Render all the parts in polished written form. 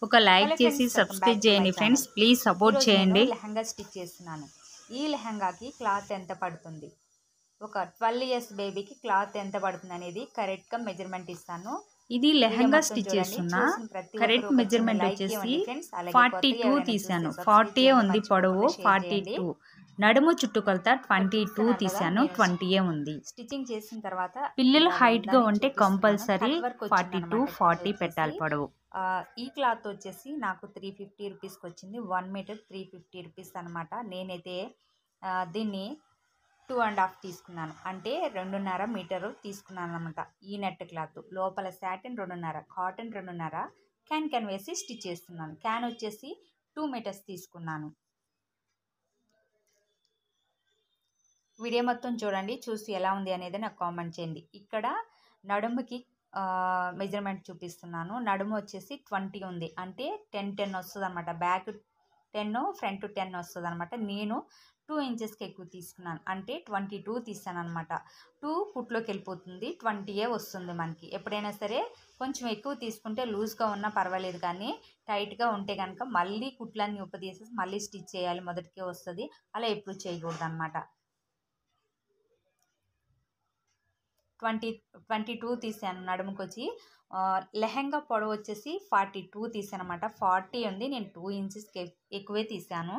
ఒక లైక్ చేసి సబ్స్క్రైబ్ చేయండి ఫ్రెండ్స్, ప్లీజ్ సపోర్ట్ చేయండి. లెహంగా స్టిచ్ చేస్తున్నాను. ఈ లెహంగాకి క్లాత్ ఎంత పడుతుంది, ఒక 12 ఇయర్స్ బేబీకి క్లాత్ ఎంత పడుతుంది అనేది కరెక్ట్గా మెజర్మెంట్ ఇస్తాను. ఇది లెహంగా స్టిచ్ చేస్తున్నా. కరెక్ట్ మెజర్మెంట్ వచ్చేసి 42 తీసాను. 40 ఉంది పొడవు, 42. నడుము చుట్టుకొలత 22 తీసాను, 20 ఉంది. స్టిచ్చింగ్ చేసిన తర్వాత పిల్లలు హైట్ గా ఉంటే కంపల్సరీ 42, 40 పెట్టాలి పొడవు. ఈ క్లాత్ వచ్చేసి నాకు 350 రూపీస్కి వచ్చింది. 1 మీటర్ 350 రూపీస్ అనమాట. నేనైతే దీన్ని 2.5 తీసుకున్నాను, అంటే 2.5 మీటరు తీసుకున్నాను అనమాట. ఈ నెట్ క్లాత్ లోపల సాటిన్ 2.5, కాటన్ 2.5, క్యాన్ వేసి స్టిచ్ చేస్తున్నాను. క్యాన్ వచ్చేసి 2 మీటర్స్ తీసుకున్నాను. వీడియో మొత్తం చూడండి, చూసి ఎలా ఉంది అనేది నాకు కామెంట్ చేయండి. ఇక్కడ నడుముకి మెజర్మెంట్ చూపిస్తున్నాను. నడుము వచ్చేసి 20 ఉంది, అంటే 10 వస్తుంది అనమాట. బ్యాక్ 10, ఫ్రంట్ 10 వస్తుంది అనమాట. నేను 2 ఇంచెస్కి ఎక్కువ తీసుకున్నాను, అంటే 22 తీసాను అనమాట. 2 కుట్లోకి వెళ్ళిపోతుంది, 20 వస్తుంది మనకి. ఎప్పుడైనా సరే కొంచెం ఎక్కువ తీసుకుంటే లూజ్గా ఉన్నా పర్వాలేదు, కానీ టైట్గా ఉంటే కనుక మళ్ళీ కుట్లన్నీ ఉపదీసేసి మళ్ళీ స్టిచ్ చేయాలి, మొదటికే వస్తుంది. అలా ఎప్పుడు చేయకూడదు అనమాట. 22 తీసాను నడుముకి వచ్చి. లెహంగా పొడవు వచ్చేసి 42 తీసాను అనమాట. 40 ఉంది, నేను 2 ఇంచెస్కి ఎక్కువే తీసాను.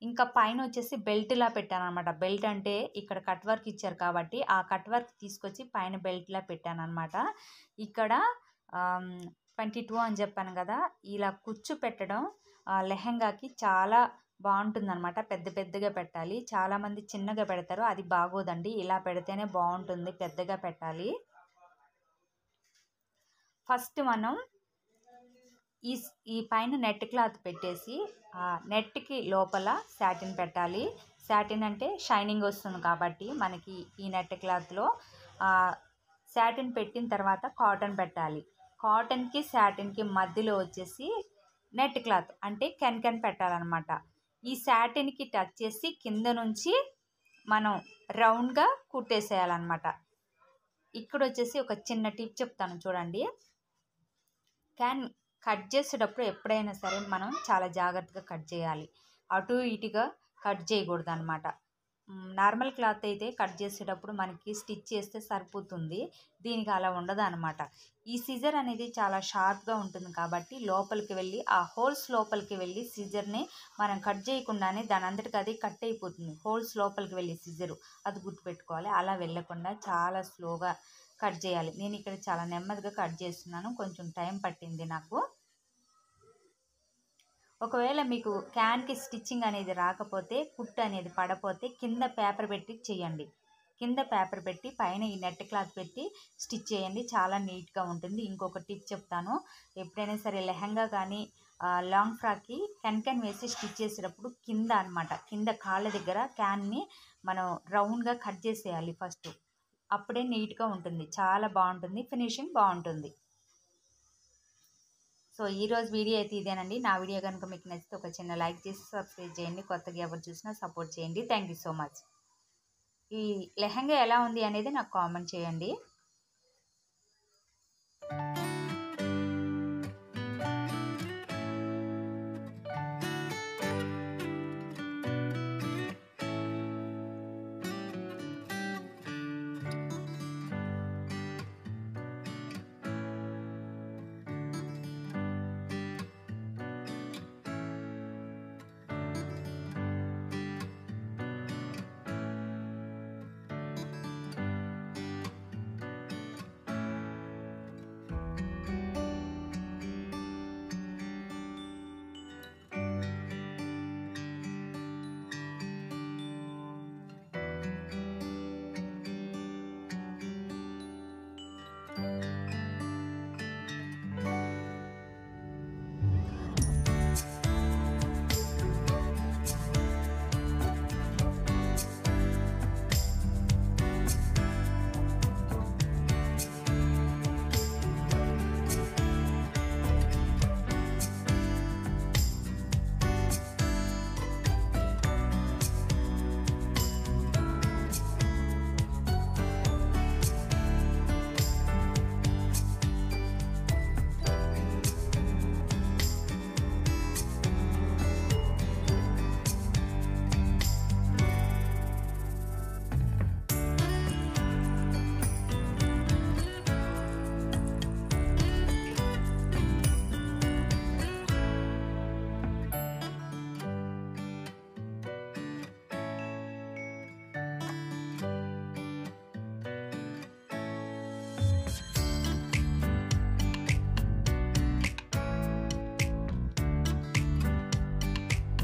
ఇంకా పైన వచ్చేసి బెల్ట్లా పెట్టాను అనమాట. బెల్ట్ అంటే ఇక్కడ కట్ వర్క్ ఇచ్చారు కాబట్టి ఆ కట్ వర్క్ తీసుకొచ్చి పైన బెల్ట్లా పెట్టాను అనమాట. ఇక్కడ 22 అని చెప్పాను కదా, ఇలా కుచ్చు పెట్టడం లెహంగాకి చాలా బాగుంటుంది అనమాట. పెద్ద పెద్దగా పెట్టాలి, చాలామంది చిన్నగా పెడతారు, అది బాగోదండి. ఇలా పెడితేనే బాగుంటుంది, పెద్దగా పెట్టాలి. ఫస్ట్ మనం ఈ పైన నెట్ క్లాత్ పెట్టేసి ఆ నెట్కి లోపల సాటిన్ పెట్టాలి. సాటిన్ అంటే షైనింగ్ వస్తుంది కాబట్టి మనకి ఈ నెట్ క్లాత్లో సాటిన్ పెట్టిన తర్వాత కాటన్ పెట్టాలి. కాటన్కి సాటిన్కి మధ్యలో వచ్చేసి నెట్ క్లాత్ అంటే కెన్ పెట్టాలన్నమాట. ఈ సాటిన్కి టచ్ చేసి కింద నుంచి మనం రౌండ్గా కుట్టేసేయాలన్నమాట. ఇక్కడ వచ్చేసి ఒక చిన్న టిప్ చెప్తాను చూడండి. క్యాన్ కట్ చేసేటప్పుడు ఎప్పుడైనా సరే మనం చాలా జాగ్రత్తగా కట్ చేయాలి, అటు ఇటుగా కట్ చేయకూడదు అనమాట. నార్మల్ క్లాత్ అయితే కట్ చేసేటప్పుడు మనకి స్టిచ్ చేస్తే సరిపోతుంది, దీనికి అలా ఉండదు అనమాట. ఈ సిజర్ అనేది చాలా షార్ప్గా ఉంటుంది కాబట్టి లోపలికి వెళ్ళి ఆ హోల్స్ లోపలికి వెళ్ళి సిజర్ని మనం కట్ చేయకుండానే దాని అంతటికి అది కట్ అయిపోతుంది. హోల్స్ లోపలికి వెళ్ళి సిజరు అది గుర్తుపెట్టుకోవాలి. అలా వెళ్ళకుండా చాలా స్లోగా కట్ చేయాలి. నేను ఇక్కడ చాలా నెమ్మదిగా కట్ చేస్తున్నాను, కొంచెం టైం పట్టింది నాకు. ఒకవేళ మీకు క్యాన్కి స్టిచ్చింగ్ అనేది రాకపోతే, కుట్టు అనేది పడపోతే కింద పేపర్ పెట్టి చేయండి. కింద పేపర్ పెట్టి పైన ఈ నెట్ క్లాత్ పెట్టి స్టిచ్ చేయండి, చాలా నీట్గా ఉంటుంది. ఇంకొక టిప్ చెప్తాను. ఎప్పుడైనా సరే లెహంగా కానీ లాంగ్ ఫ్రాక్కి కెన్ వేసి స్టిచ్ చేసేటప్పుడు కింద అనమాట, కింద కాళ్ళ దగ్గర క్యాన్ని మనం రౌండ్గా కట్ చేసేయాలి ఫస్ట్. అప్పుడే నీట్గా ఉంటుంది, చాలా బాగుంటుంది, ఫినిషింగ్ బాగుంటుంది. సో ఈరోజు వీడియో అయితే ఇదేనండి. నా వీడియో కనుక మీకు నచ్చితే ఒక చిన్న లైక్ చేసి సబ్స్క్రైబ్ చేయండి. కొత్తగా ఎవరు చూసినా సపోర్ట్ చేయండి. Thank you so much. ఈ లెహంగా ఎలా ఉంది అనేది నాకు కామెంట్ చేయండి.